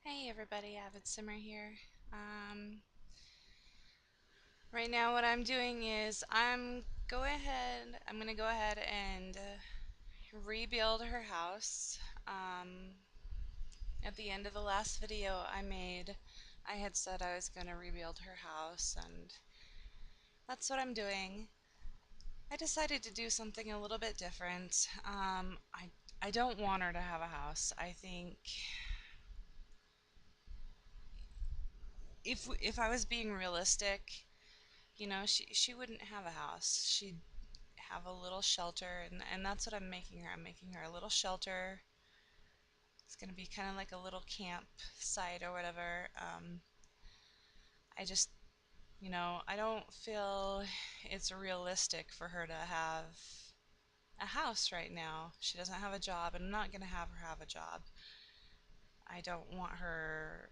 Hey everybody, Avid Simmer here. Um, right now what I'm doing is I'm gonna go ahead and rebuild her house. At the end of the last video I made, I had said I was gonna rebuild her house, and that's what I'm doing. I decided to do something a little bit different. I don't want her to have a house. I think if I was being realistic, she wouldn't have a house. She'd have a little shelter, and that's what I'm making her. I'm making her a little shelter. It's going to be kind of like a little camp site or whatever. I just, I don't feel it's realistic for her to have a house right now. She doesn't have a job, and I'm not going to have her have a job. I don't want her.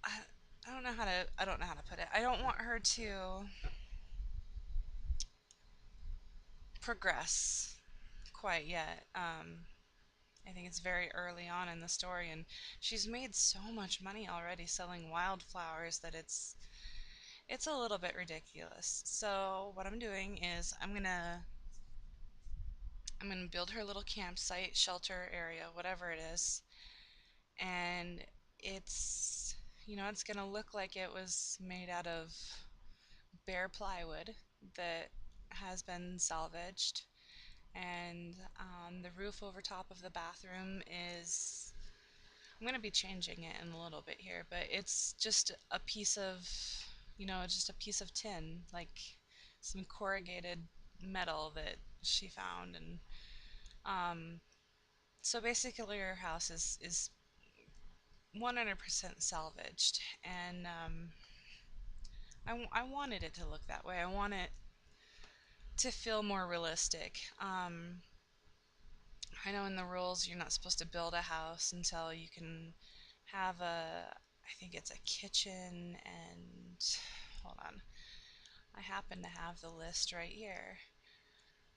I, I don't know how to put it. I don't want her to progress quite yet. I think it's very early on in the story, and she's made so much money already selling wildflowers that it's a little bit ridiculous. So what I'm doing is I'm gonna build her little campsite, shelter area, whatever it is, and it's it's gonna look like it was made out of bare plywood that has been salvaged, and the roof over top of the bathroom is I'm going to be changing it in a little bit here, but it's just a piece of, just a piece of tin, like some corrugated metal that she found. And um, so basically, her house is 100% salvaged. And I wanted it to look that way. I want it to feel more realistic. I know in the rules you're not supposed to build a house until you can have I think it's a kitchen and, hold on, I happen to have the list right here.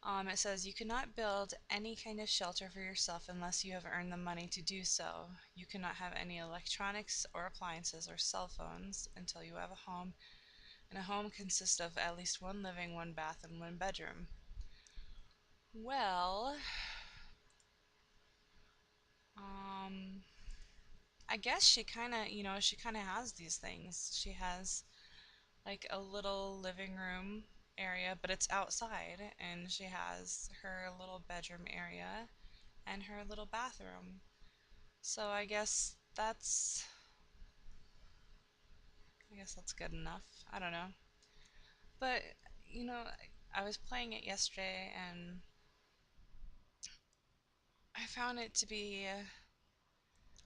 It says you cannot build any kind of shelter for yourself unless you have earned the money to do so. You cannot have any electronics or appliances or cell phones until you have a home, and a home consists of at least one living, one bath, and one bedroom. Well, um, I guess she kind of has these things. She has like a little living room area, but it's outside, and she has her little bedroom area and her little bathroom. So I guess that's good enough. I don't know. But, you know, I was playing it yesterday, and I found it to be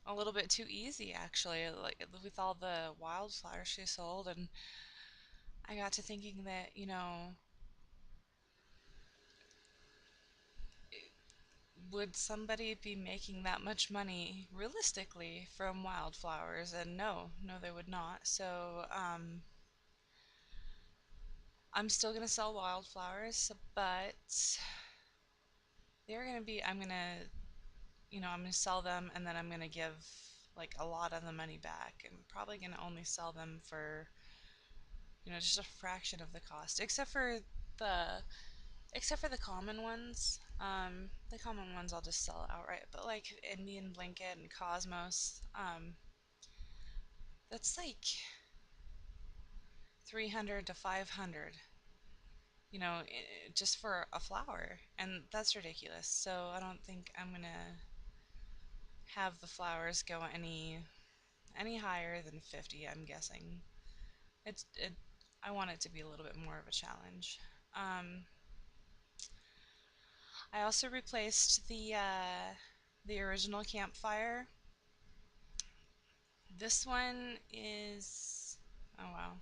a little bit too easy, actually, like with all the wildflowers she sold. And I got to thinking that, would somebody be making that much money realistically from wildflowers? And no, they would not. So I'm still gonna sell wildflowers, but they're gonna be, I'm gonna sell them, and then I'm gonna give like a lot of the money back. I'm probably gonna only sell them for, just a fraction of the cost, the except for the common ones. The common ones I'll just sell outright, but like Indian blanket and cosmos, that's like 300 to 500, just for a flower, and that's ridiculous. So I don't think I'm gonna have the flowers go any higher than 50. I'm guessing it. I want it to be a little bit more of a challenge. Um, I also replaced the original campfire. This one is, oh wow.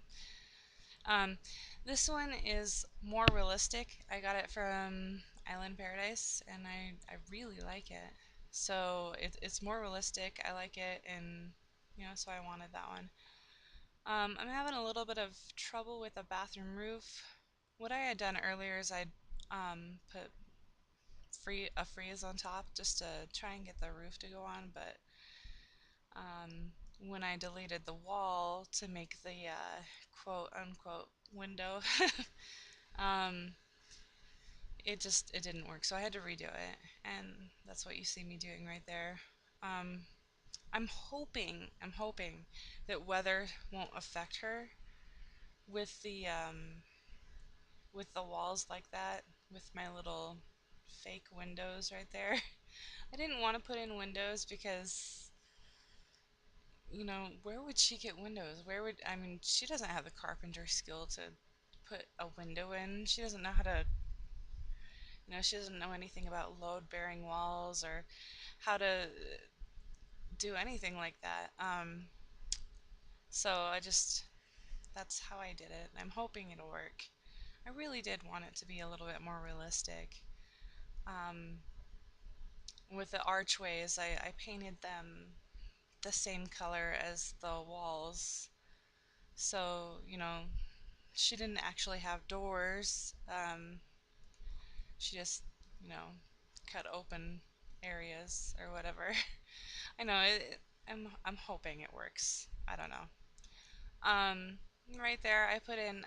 Um, this one is more realistic. I got it from Island Paradise, and I really like it. So it's more realistic. I like it, and so I wanted that one. I'm having a little bit of trouble with a bathroom roof. What I had done earlier is I'd put a freeze on top just to try and get the roof to go on, but when I deleted the wall to make the quote unquote window, um, it didn't work. So I had to redo it, and that's what you see me doing right there. Um, I'm hoping that weather won't affect her with the walls like that, with my little fake windows right there. I didn't want to put in windows because, where would she get windows? I mean, she doesn't have the carpenter skill to put a window in. She doesn't know how to, she doesn't know anything about load bearing walls or how to do anything like that. So that's how I did it. I'm hoping it'll work. I really did want it to be a little bit more realistic. Um, with the archways, I painted them the same color as the walls. So, she didn't actually have doors. She just, you know, cut open areas or whatever. I know I'm hoping it works. I don't know. Um, right there, I put in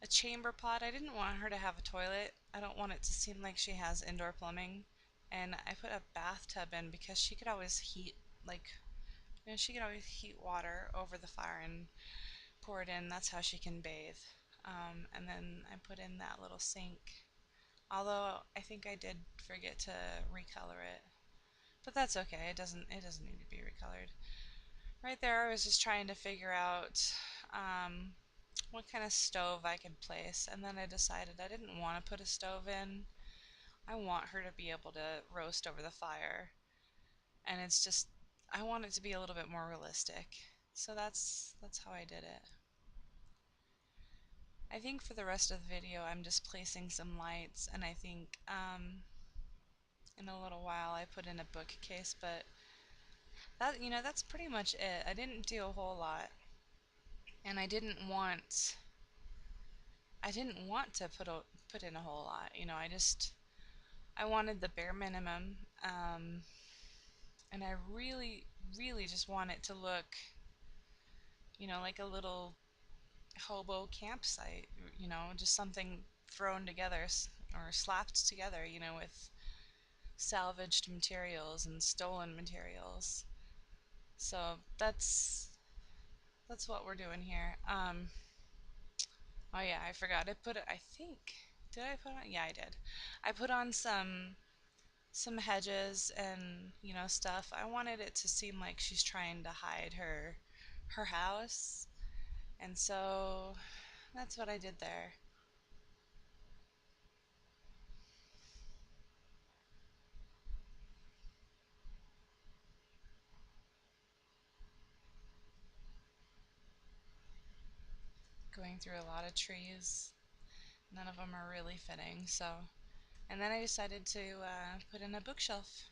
a chamber pot. I didn't want her to have a toilet. I don't want it to seem like she has indoor plumbing. And I put a bathtub in because she could always heat, like, she could always heat water over the fire and pour it in. That's how she can bathe. And then I put in that little sink. Although I think I did forget to recolor it. But that's okay. It doesn't need to be recolored. Right there, I was just trying to figure out what kind of stove I could place, and then I decided I didn't want to put a stove in. I want her to be able to roast over the fire, and it's just I want it to be a little bit more realistic. So that's how I did it. I think for the rest of the video, I'm just placing some lights, and I think in a little while I put in a bookcase, but that's pretty much it. I didn't do a whole lot, and I didn't want to put in a whole lot. I wanted the bare minimum, and I really, really just want it to look, like a little hobo campsite. Just something thrown together or slapped together, with salvaged materials and stolen materials. So that's what we're doing here. Oh yeah, I forgot. I think, did I put on? Yeah, I did. I put on some hedges and stuff. I wanted it to seem like she's trying to hide her house, and so that's what I did there. Going through a lot of trees. None of them are really fitting. So, and then I decided to put in a bookshelf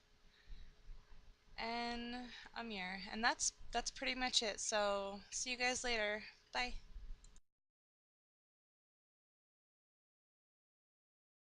and a mirror, and that's pretty much it. So see you guys later. Bye.